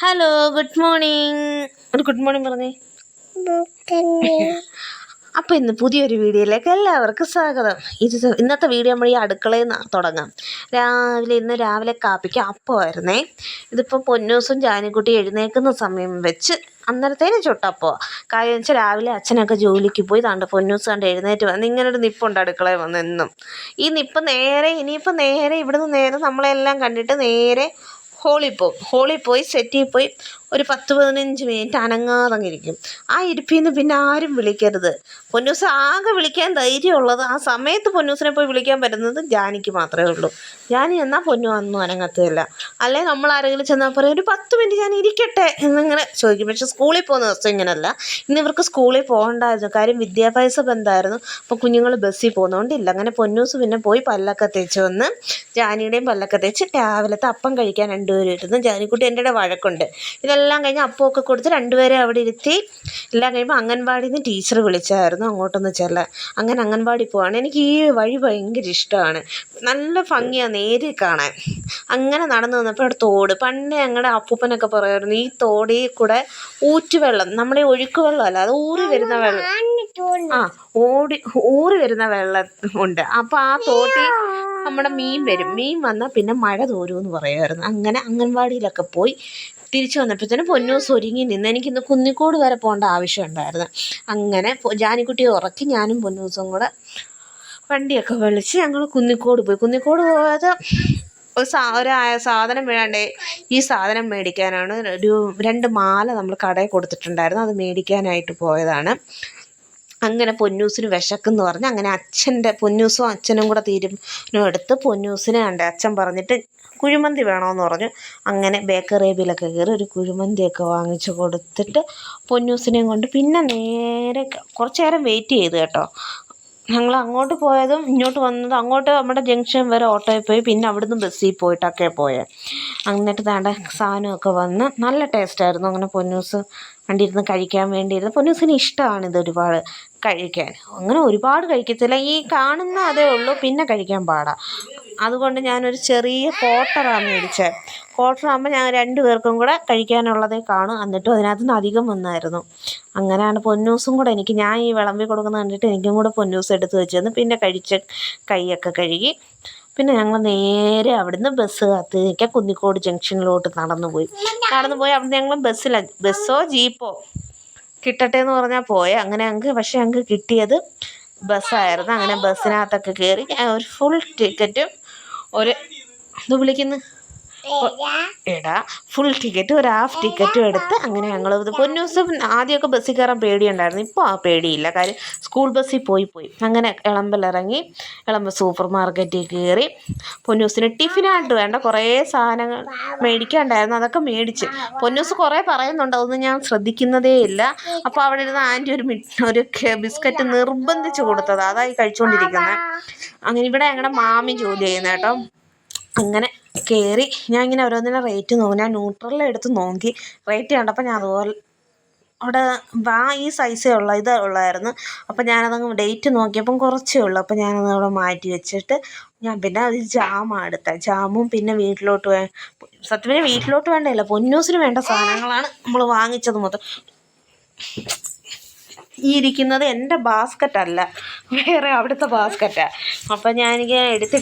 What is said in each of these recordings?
Hello, good morning. ഒരു good morning പറഞ്ഞേ. അപ്പോൾ ഇന്ന് പുതിയൊരു വീഡിയോയിലേക്ക് എല്ലാവർക്കും സ്വാഗതം. ഇന്നത്തെ വീഡിയോ നമ്മൾ ഈ അടുക്കളയിൽ നിന്ന് തുടങ്ങാം. ഇന്ന് രാവിലെ കാപ്പിക്ക് അപ്പമായിരുന്നേ. ഇതിപ്പോൾ പൊന്നൂസും ജാനിക്കുട്ടി എഴുന്നേൽക്കുന്ന സമയം വെച്ച് അന്നേരത്തേനും ചുട്ടപ്പോൾ കാര്യം വെച്ചാൽ രാവിലെ അച്ഛനൊക്കെ ജോലിക്ക് പോയി പൊന്നൂസ് കണ്ട് എഴുന്നേറ്റ് വന്ന് ഇങ്ങനൊരു നിപ്പുണ്ട് അടുക്കളയിൽ വന്ന് എന്നും. ഈ നിപ്പ് ഇനിയിപ്പോൾ നേരെ ഇവിടുന്ന് നേരെ നമ്മളെല്ലാം കണ്ടിട്ട് നേരെ ഹോളിൽ പോയി സെറ്റിൽ പോയി ഒരു 10-15 മിനിറ്റ് അനങ്ങാതങ്ങിരിക്കും. ആ ഇരിപ്പിൽ നിന്ന് പിന്നെ ആരും വിളിക്കരുത്. പൊന്നൂസ് ആകെ വിളിക്കാൻ ധൈര്യമുള്ളത് ആ സമയത്ത് പൊന്നൂസിനെ പോയി വിളിക്കാൻ പറ്റുന്നത് ജാനിക്ക് മാത്രമേ ഉള്ളൂ. ജാനി എന്നാൽ പൊന്നു ഒന്നും അനങ്ങത്തില്ല. അല്ലെ നമ്മൾ ആരെങ്കിലും ചെന്നാൽ പറയും ഒരു 10 മിനിറ്റ് ഞാൻ ഇരിക്കട്ടെ എന്നിങ്ങനെ ചോദിക്കും. പക്ഷെ സ്കൂളിൽ പോകുന്ന ദിവസം ഇങ്ങനെയല്ല. ഇന്ന് ഇവർക്ക് സ്കൂളിൽ പോകണ്ടായിരുന്നു, കാര്യം വിദ്യാഭ്യാസ ബന്ധമായിരുന്നു. അപ്പോൾ കുഞ്ഞുങ്ങൾ ബസ്സിൽ പോകുന്നതുകൊണ്ടില്ല. അങ്ങനെ പൊന്നൂസ് പിന്നെ പോയി പല്ലൊക്കെ തേച്ച് വന്ന് ജാനിയുടെയും പല്ലൊക്കെ തേച്ച് രാവിലത്തെ അപ്പം കഴിക്കാൻ രണ്ടുപേരും ഇരുന്ന്. ജാനിക്കുട്ടി എൻ്റെ വഴക്കുണ്ട്. ഇതെല്ലാം കഴിഞ്ഞ് അപ്പമൊക്കെ കൊടുത്ത് രണ്ടുപേരെ അവിടെ ഇരുത്തി എല്ലാം കഴിയുമ്പോൾ അംഗൻവാടിയിൽ നിന്ന് ടീച്ചർ വിളിച്ചായിരുന്നു അങ്ങോട്ടൊന്ന് ചെല്ലാൻ. അങ്ങനെ അംഗൻവാടി പോവാണ്. എനിക്ക് ഈ വഴി ഭയങ്കര ഇഷ്ടമാണ്, നല്ല ഭംഗിയാണ് നേരിൽ കാണാൻ. അങ്ങനെ നടന്നു വന്നപ്പോൾ അവിടെ തോട്, പണ്ട് ഞങ്ങളുടെ അപ്പൂപ്പനൊക്കെ പറയുമായിരുന്നു ഈ തോടിൽ കൂടെ ഊറ്റുവെള്ളം, നമ്മുടെ ഒഴുക്ക് വെള്ളമല്ല, അത് ഊറി വരുന്ന വെള്ളം, ഊറി വരുന്ന വെള്ളം ഉണ്ട്. അപ്പോൾ ആ തോട്ടിൽ നമ്മുടെ മീൻ വന്നാൽ പിന്നെ മഴ തോരുമെന്ന് പറയുമായിരുന്നു. അങ്ങനെ അംഗൻവാടിയിലൊക്കെ പോയി തിരിച്ചു വന്നപ്പോഴത്തേനും പൊന്നൂസ് ഒരുങ്ങി നിന്ന്. എനിക്കിന്ന് കുന്നിക്കോട് വരെ പോകേണ്ട ആവശ്യമുണ്ടായിരുന്നു. അങ്ങനെ ജാനിക്കുട്ടിയെ ഉറക്കി ഞാനും പൊന്നൂസും കൂടെ വണ്ടിയൊക്കെ വിളിച്ച് ഞങ്ങൾ കുന്നിക്കോട് പോയി. കുന്നിക്കോട് പോയത് ഒരു സാധനം വേണ്ടേ, ഈ സാധനം മേടിക്കാനാണ്. 2 മാല നമ്മൾ കടയിൽ കൊടുത്തിട്ടുണ്ടായിരുന്നു, അത് മേടിക്കാനായിട്ട് പോയതാണ്. അങ്ങനെ പൊന്നൂസിന് വിശക്കെന്ന് പറഞ്ഞ് അങ്ങനെ പൊന്നൂസും അച്ഛനും കൂടെ തീരുമാനമെടുത്ത് പൊന്നൂസിനെ അച്ഛൻ പറഞ്ഞിട്ട് കുഴിമന്തി വേണമെന്ന് പറഞ്ഞു. അങ്ങനെ ബേക്കറിയിലൊക്കെ കയറി ഒരു കുഴിമന്തിയൊക്കെ വാങ്ങിച്ച് കൊടുത്തിട്ട് പൊന്നൂസിനെയും കൊണ്ട് പിന്നെ നേരെ കുറച്ച് നേരം വെയിറ്റ് ചെയ്തു കേട്ടോ. ഞങ്ങൾ അങ്ങോട്ട് പോയതും ഇങ്ങോട്ട് വന്നതും, അങ്ങോട്ട് നമ്മുടെ ജംഗ്ഷൻ വരെ ഓട്ടോയിൽ പോയി, പിന്നെ അവിടുന്ന് ബസ്സിൽ പോയിട്ടൊക്കെ പോയത്. എന്നിട്ട് താണ്ട സാധനമൊക്കെ വന്ന് നല്ല ടേസ്റ്റായിരുന്നു. അങ്ങനെ പൊന്നൂസ് വണ്ടിയിരുന്ന് കഴിക്കാൻ വേണ്ടിയിരുന്നു. പൊന്നൂസിന് ഇഷ്ടമാണിത് ഒരുപാട് കഴിക്കാൻ. അങ്ങനെ ഒരുപാട് കഴിക്കത്തില്ല, ഈ കാണുന്ന അതേ ഉള്ളൂ, പിന്നെ കഴിക്കാൻ പാടാം. അതുകൊണ്ട് ഞാനൊരു ചെറിയ ക്വാർട്ടറാണ് മേടിച്ചത്. ക്വാർട്ടറാകുമ്പോൾ ഞാൻ 2 പേർക്കും കൂടെ കഴിക്കാനുള്ളതേ കാണും. എന്നിട്ടും അതിനകത്ത് നിന്ന് അധികം വന്നായിരുന്നു. അങ്ങനെയാണ് പൊന്നൂസും കൂടെ ഞാൻ ഈ വിളമ്പി കൊടുക്കുന്നത് കണ്ടിട്ട് എനിക്കും കൂടെ പൊന്നൂസ് എടുത്ത് വെച്ചിരുന്നു. പിന്നെ കഴിച്ച് കൈയൊക്കെ കഴുകി പിന്നെ ഞങ്ങൾ നേരെ അവിടുന്ന് ബസ് കാത്ത് നിൽക്കാൻ കുന്നിക്കോട് ജംഗ്ഷനിലോട്ട് നടന്നു പോയി. അവിടുന്ന് ഞങ്ങൾ ബസ്സോ ജീപ്പോ കിട്ടട്ടെ എന്ന് പറഞ്ഞാൽ പോയെ. അങ്ങനെ ഞങ്ങൾക്ക് കിട്ടിയത് ബസ്സായിരുന്നു. അങ്ങനെ ബസ്സിനകത്തൊക്കെ കയറി ഒരു ഫുൾ ടിക്കറ്റും ഫുൾ ടിക്കറ്റ് ഒരു ഹാഫ് ടിക്കറ്റും എടുത്ത് അങ്ങനെ ഞങ്ങൾ പൊന്നൂസ് ആദ്യമൊക്കെ ബസ്സിൽ കയറാൻ പേടിയുണ്ടായിരുന്നു. ഇപ്പോൾ ആ പേടിയില്ല, കാര്യം സ്കൂൾ ബസ്സിൽ പോയി. അങ്ങനെ എളമ്പ സൂപ്പർ മാർക്കറ്റിൽ കയറി പൊന്നൂസിന് ടിഫിനായിട്ട് വേണ്ട കുറേ സാധനങ്ങൾ മേടിക്കാനുണ്ടായിരുന്നു, അതൊക്കെ മേടിച്ച്. പൊന്നൂസ് കുറേ പറയുന്നുണ്ട്, അതൊന്നും ഞാൻ ശ്രദ്ധിക്കുന്നതേ ഇല്ല. അപ്പോൾ അവിടെ ഇരുന്ന് ആൻറ്റി ഒരു ബിസ്ക്കറ്റ് നിർബന്ധിച്ച് കൊടുത്തത്, അതായി കഴിച്ചുകൊണ്ടിരിക്കുന്നത്. അങ്ങനെ ഇവിടെ ഞങ്ങളുടെ മാമി ജോലി ചെയ്യുന്ന കേട്ടോ. അങ്ങനെ കയറി ഞാൻ ഇങ്ങനെ ഓരോന്നിനും റേറ്റ് നോക്കും. ഞാൻ ന്യൂട്രലിൽ എടുത്ത് നോക്കി റേറ്റ് കണ്ടപ്പോൾ ഞാൻ അതുപോലെ അവിടെ ഈ സൈസേ ഉള്ളായിരുന്നു. അപ്പോൾ ഞാനതങ്ങ് ഡേറ്റ് നോക്കിയപ്പം കുറച്ചേ ഉള്ളൂ. അപ്പോൾ ഞാനത് അവിടെ മാറ്റി വെച്ചിട്ട് ഞാൻ പിന്നെ അത് ജാമാണ് എടുത്തത്. ജാമും പിന്നെ സത്യത്തിൽ വീട്ടിലോട്ട് വേണ്ടതല്ല, പൊന്നൂസിന് വേണ്ട സാധനങ്ങളാണ് നമ്മൾ വാങ്ങിച്ചത് മൊത്തം. ഈ ഇരിക്കുന്നത് എൻ്റെ ബാസ്ക്കറ്റല്ല, വേറെ അവിടുത്തെ ബാസ്ക്കറ്റാണ്. അപ്പം എനിക്ക്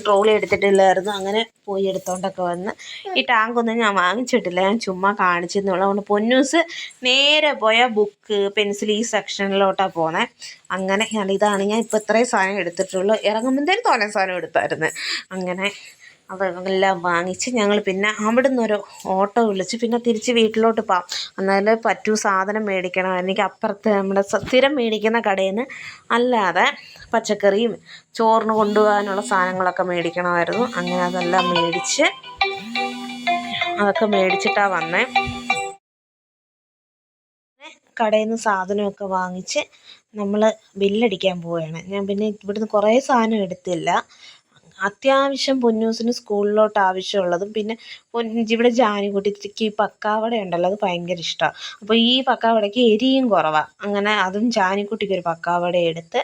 ട്രോളി എടുത്തിട്ടില്ലായിരുന്നു. അങ്ങനെ പോയി എടുത്തോണ്ടൊക്കെ വന്ന് ഈ ടാങ്കൊന്നും ഞാൻ വാങ്ങിച്ചിട്ടില്ല, ഞാൻ ചുമ്മാ കാണിച്ചെന്നുള്ളൂ. അതുകൊണ്ട് പൊന്നൂസ് നേരെ പോയ ബുക്ക് പെൻസിൽ ഈ സെക്ഷനിലോട്ടാണ് പോകുന്നത്. അങ്ങനെ ഇതാണ് ഞാൻ ഇപ്പോൾ ഇത്രയും സാധനം എടുത്തിട്ടുള്ളൂ. ഇറങ്ങുമ്പോഴത്തേനും തോനെ സാധനം എടുത്തായിരുന്നു. അങ്ങനെ അതെല്ലാം വാങ്ങിച്ച് ഞങ്ങൾ പിന്നെ അവിടെ നിന്നൊരു ഓട്ടോ വിളിച്ച് പിന്നെ തിരിച്ച് വീട്ടിലോട്ട് പോകാം. എന്നാലേ പറ്റൂ, സാധനം മേടിക്കണം. എനിക്ക് അപ്പുറത്ത് നമ്മുടെ സ്ഥിരം മേടിക്കുന്ന കടയിൽ നിന്ന് അല്ലാതെ പച്ചക്കറിയും ചോറിന് കൊണ്ടുപോകാനുള്ള സാധനങ്ങളൊക്കെ മേടിക്കണമായിരുന്നു. അങ്ങനെ അതെല്ലാം അതൊക്കെ മേടിച്ചിട്ടാണ് വന്നേ. കടയിൽ നിന്ന് സാധനമൊക്കെ വാങ്ങിച്ച് നമ്മൾ ബില്ലടിക്കാൻ പോവുകയാണ്. ഞാൻ പിന്നെ ഇവിടുന്ന് കുറേ സാധനം എടുത്തില്ല, അത്യാവശ്യം പൊന്നൂസിന് സ്കൂളിലോട്ട് ആവശ്യമുള്ളതും പിന്നെ ഇവിടെ ജാനിക്കുട്ടിക്ക് ഈ പക്കാവട ഉണ്ടല്ലോ, അത് ഭയങ്കര ഇഷ്ടമാണ്. അപ്പോൾ ഈ പക്കാവടയ്ക്ക് എരിയും കുറവാണ്. അങ്ങനെ അതും ജാനിക്കുട്ടിക്കൊരു പക്കാവട എടുത്ത്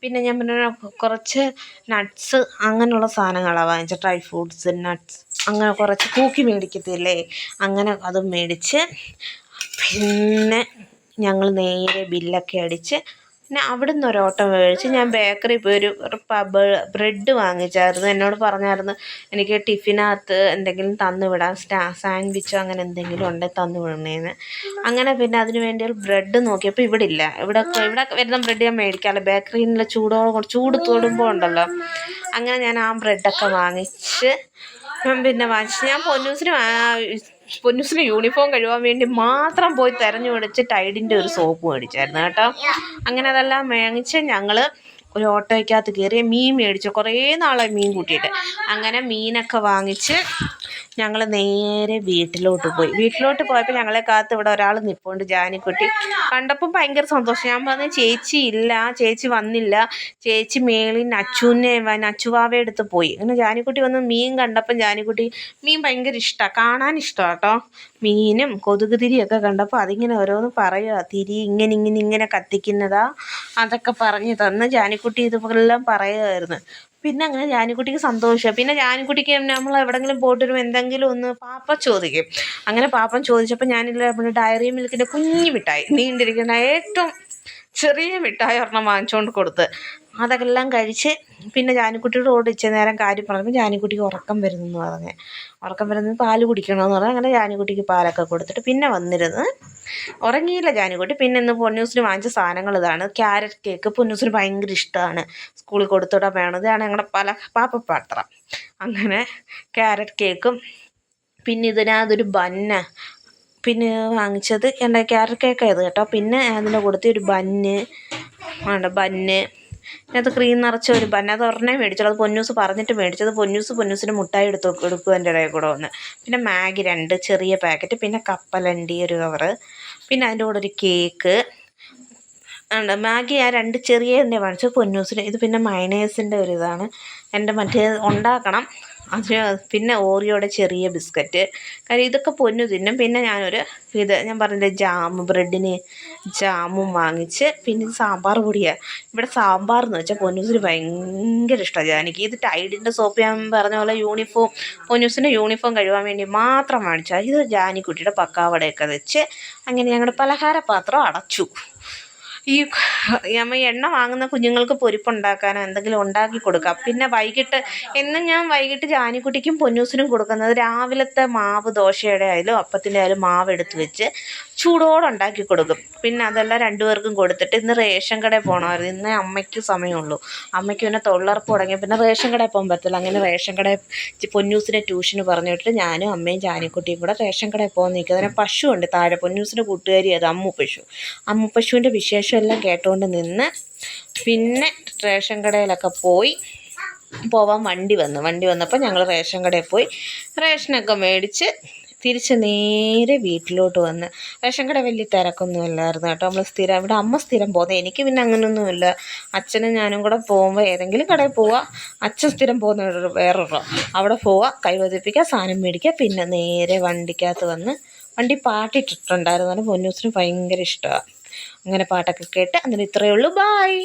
പിന്നെ ഞാൻ പിന്നെ കുറച്ച് നട്ട്സ് അങ്ങനെയുള്ള സാധനങ്ങളാണ് വാങ്ങിച്ചത്. ഡ്രൈ ഫ്രൂട്ട്സ്, നട്ട്സ്, അങ്ങനെ കുറച്ച് തൂക്കി മേടിക്കത്തില്ലേ, അങ്ങനെ അതും മേടിച്ച് പിന്നെ ഞങ്ങൾ നേരെ ബില്ലൊക്കെ അടിച്ച് പിന്നെ അവിടുന്ന് ഒരോട്ടം മേടിച്ച് ഞാൻ ബേക്കറി പോയി ഒരു ബ്രെഡ് വാങ്ങിച്ചായിരുന്നു. എന്നോട് പറഞ്ഞായിരുന്നു എനിക്ക് ടിഫിനകത്ത് എന്തെങ്കിലും തന്നു വിടാം, സാൻഡ്വിച്ചോ അങ്ങനെ എന്തെങ്കിലും ഉണ്ടെങ്കിൽ തന്നു വിടണേന്ന്. അങ്ങനെ പിന്നെ അതിന് വേണ്ടി ഒരു ബ്രെഡ് നോക്കിയപ്പോൾ ഇവിടെ ഇല്ല. ഇവിടെ വരുന്ന ബ്രെഡ് ഞാൻ മേടിക്കാമല്ലോ, ബേക്കറിയിൽ നിന്ന് ചൂട് തൊടുമ്പോൾ ഉണ്ടല്ലോ. അങ്ങനെ ഞാൻ ആ ബ്രെഡൊക്കെ വാങ്ങിച്ച് പിന്നെ ഞാൻ പൊന്നൂസിന് യൂണിഫോം കഴുകാൻ വേണ്ടി മാത്രം പോയി തിരഞ്ഞു പിടിച്ച് ടൈഡിൻ്റെ ഒരു സോപ്പ് മേടിച്ചായിരുന്നു കേട്ടോ. അങ്ങനെ അതെല്ലാം മേടിച്ച് ഞങ്ങൾ ഒരു ഓട്ടോയ്ക്കകത്ത് കയറി മീൻ മേടിച്ചു. കുറേ നാളായി മീൻ കൂട്ടിയിട്ട്. അങ്ങനെ മീനൊക്കെ വാങ്ങിച്ച് ഞങ്ങൾ നേരെ വീട്ടിലോട്ട് പോയപ്പോൾ ഞങ്ങളെ കാത്ത് ഇവിടെ ഒരാൾ നിൽപ്പുണ്ട്, ജാനിക്കുട്ടി. കണ്ടപ്പോൾ ഭയങ്കര സന്തോഷം. ഞാൻ പറഞ്ഞു ചേച്ചി ഇല്ല, ചേച്ചി വന്നില്ല, ചേച്ചി മേളിൽ നച്ചുവാവയുടെ അടുത്ത് പോയി. അങ്ങനെ ജാനിക്കുട്ടി വന്ന് മീൻ കണ്ടപ്പം ജാനിക്കുട്ടി മീൻ ഭയങ്കര ഇഷ്ടമാണ്, കാണാൻ ഇഷ്ടമാണ് കേട്ടോ. മീനും കൊതുക് തിരിയൊക്കെ കണ്ടപ്പോൾ അതിങ്ങനെ ഓരോന്ന് പറയുക, തിരി ഇങ്ങനെ കത്തിക്കുന്നതാ അതൊക്കെ പറഞ്ഞ് തന്ന് ജാനിക്കുട്ടി ഇതുപോലെല്ലാം പറയുമായിരുന്നു. പിന്നെ അങ്ങനെ ജാനിക്കുട്ടിക്ക് സന്തോഷമായി. പിന്നെ ജാനിക്കുട്ടിക്ക് നമ്മൾ എവിടെയെങ്കിലും പോയിട്ട് വരുമ്പോൾ എന്തെങ്കിലും ഒന്ന് പാപ്പ ചോദിക്കും. അങ്ങനെ പാപ്പൻ ചോദിച്ചപ്പോൾ ഞാനില്ല ഡയറി മിൽക്കിൻ്റെ കുഞ്ഞു മിഠായി, നീണ്ടിരിക്കുന്ന ഏറ്റവും ചെറിയ മിഠായി ഒരെണ്ണം വാങ്ങിച്ചുകൊണ്ട് കൊടുത്ത് അതെല്ലാം കഴിച്ച് പിന്നെ ജാനിക്കുട്ടിയോട് ഇച്ചിരി നേരം കാര്യം പറഞ്ഞപ്പോൾ ജാനിക്കുട്ടിക്ക് ഉറക്കം വരുന്നു പാല് കുടിക്കണമെന്ന് പറഞ്ഞാൽ അങ്ങനെ ജാനിക്കുട്ടിക്ക് പാലൊക്കെ കൊടുത്തിട്ട് പിന്നെ വന്നിരുന്ന് ഉറങ്ങിയില്ല ജാനിക്കുട്ടി. പിന്നെ ഇന്ന് പൊന്നൂസിന് വാങ്ങിച്ച സാധനങ്ങൾ ഇതാണ്. ക്യാരറ്റ് കേക്ക് പൊന്നൂസിന് ഭയങ്കര ഇഷ്ടമാണ്, സ്കൂളിൽ കൊടുത്തുവിടാൻ വേണം. ഇതാണ് ഞങ്ങളുടെ പാപ്പപ്പാത്രം. അങ്ങനെ ക്യാരറ്റ് കേക്കും പിന്നെ ഇതിനകത്തൊരു ബന്ന് പിന്നെ വാങ്ങിച്ചത് എൻ്റെ ക്യാരറ്റ് കേക്കായത് കേട്ടോ. പിന്നെ അതിൻ്റെ കൂടത്തിൽ ഒരു ബന്ന് അതിനകത്ത് ക്രീം നിറച്ച ഒരു ബന്ന്, അത് ഒരെണ്ണേ മേടിച്ചുള്ളൂ. അത് പൊന്നൂസ് പറഞ്ഞിട്ട് മേടിച്ചത്. പൊന്നൂസിന് മുട്ടായി എടുക്കും എൻ്റെ ഇടയിൽ കൂടെ വന്ന്. പിന്നെ മാഗി 2 ചെറിയ പാക്കറ്റ്, പിന്നെ കപ്പലണ്ടി ഒരു കവറ്, പിന്നെ അതിൻ്റെ കൂടെ ഒരു കേക്ക് മാഗി. ആ 2 ചെറിയ തന്നെ വാങ്ങിച്ചത് പൊന്നൂസിന്. ഇത് പിന്നെ മയണൈസിൻ്റെ ഒരു ഇതാണ് എൻ്റെ ഉണ്ടാക്കണം അതിന്. പിന്നെ ഓറിയോയുടെ ചെറിയ ബിസ്ക്കറ്റ്, കാര്യം ഇതൊക്കെ പൊന്നു തിന്നും. പിന്നെ ഞാൻ പറഞ്ഞില്ലേ ബ്രെഡിന് ജാമും വാങ്ങിച്ച്. പിന്നെ ഇത് സാമ്പാർ പൊടിയാണ്. ഇവിടെ സാമ്പാർ എന്ന് വെച്ചാൽ പൊന്നൂസിന് ഭയങ്കര ഇഷ്ടമാണ് ജാനിക്ക്. ഇത് ടൈഡിൻ്റെ സോപ്പ് ഞാൻ പറഞ്ഞ പോലെ പൊന്നൂസിൻ്റെ യൂണിഫോം കഴുകാൻ വേണ്ടി മാത്രം വാങ്ങിച്ചാൽ. ഇത് ജാനിക്കുട്ടിയുടെ പക്കാവടയൊക്കെ വെച്ച് അങ്ങനെ ഞങ്ങളുടെ പലഹാരപാത്രം അടച്ചു. നമ്മൾ എണ്ണ വാങ്ങുന്ന കുഞ്ഞുങ്ങൾക്ക് പൊരിപ്പുണ്ടാക്കാനോ എന്തെങ്കിലും ഉണ്ടാക്കി കൊടുക്കാം. പിന്നെ എന്നും ഞാൻ വൈകിട്ട് ജാനിക്കുട്ടിക്കും പൊന്നൂസിനും കൊടുക്കുന്നത് രാവിലത്തെ മാവ്, ദോശയുടെ ആയാലും അപ്പത്തിൻ്റെ ആയാലും മാവ് എടുത്ത് വെച്ച് ചൂടോടെ ഉണ്ടാക്കി കൊടുക്കും. പിന്നെ അതെല്ലാം 2 പേർക്കും കൊടുത്തിട്ട് ഇന്ന് റേഷൻ കടയിൽ പോകണമായിരുന്നു. ഇന്ന് അമ്മയ്ക്ക് സമയമുള്ളൂ. അമ്മയ്ക്ക് പിന്നെ തൊഴിലുറപ്പ് തുടങ്ങി പിന്നെ റേഷൻ കടയിൽ പോകാൻ പറ്റില്ല. അങ്ങനെ റേഷൻ കടയിൽ പൊന്നൂസിനെ ട്യൂഷന് പറഞ്ഞു വിട്ടിട്ട് ഞാനും അമ്മയും ജാനിക്കുട്ടിയും കൂടെ റേഷൻ കടയിൽ പോകാൻ നിൽക്കുക. അതിന് പശുവുണ്ട് താഴെ, പൊന്നൂസിൻ്റെ കൂട്ടുകാരി അത് അമ്മുപശുവിൻ്റെ വിശേഷം എല്ലാം കേട്ടുകൊണ്ട് നിന്ന് പിന്നെ റേഷൻ കടയിലൊക്കെ പോവാൻ വണ്ടി വന്നപ്പോൾ ഞങ്ങൾ റേഷൻ കടയിൽ പോയി റേഷനൊക്കെ മേടിച്ച് തിരിച്ച് നേരെ വീട്ടിലോട്ട് വന്ന്. റേഷൻ കട വലിയ തിരക്കൊന്നും ഇല്ലായിരുന്നു കേട്ടോ. ഇവിടെ അമ്മ സ്ഥിരം പോകുന്നത്, എനിക്ക് പിന്നെ അങ്ങനെയൊന്നുമില്ല. അച്ഛനും ഞാനും കൂടെ പോകുമ്പോൾ ഏതെങ്കിലും കടയിൽ പോവുക, അച്ഛൻ സ്ഥിരം പോകുന്ന വേറൊരു അവിടെ പോവുക, കൈവതിപ്പിക്കുക, സാധനം മേടിക്കുക, പിന്നെ നേരെ വണ്ടിക്കകത്ത് വന്ന് വണ്ടി പാട്ടിട്ടിട്ടുണ്ടായിരുന്നു. പൊന്നൂസിന് ഭയങ്കര ഇഷ്ടമാണ്. അങ്ങനെ പാട്ടൊക്കെ കേട്ട് അങ്ങനെ ഇത്രയേ ഉള്ളൂ. ബായ്.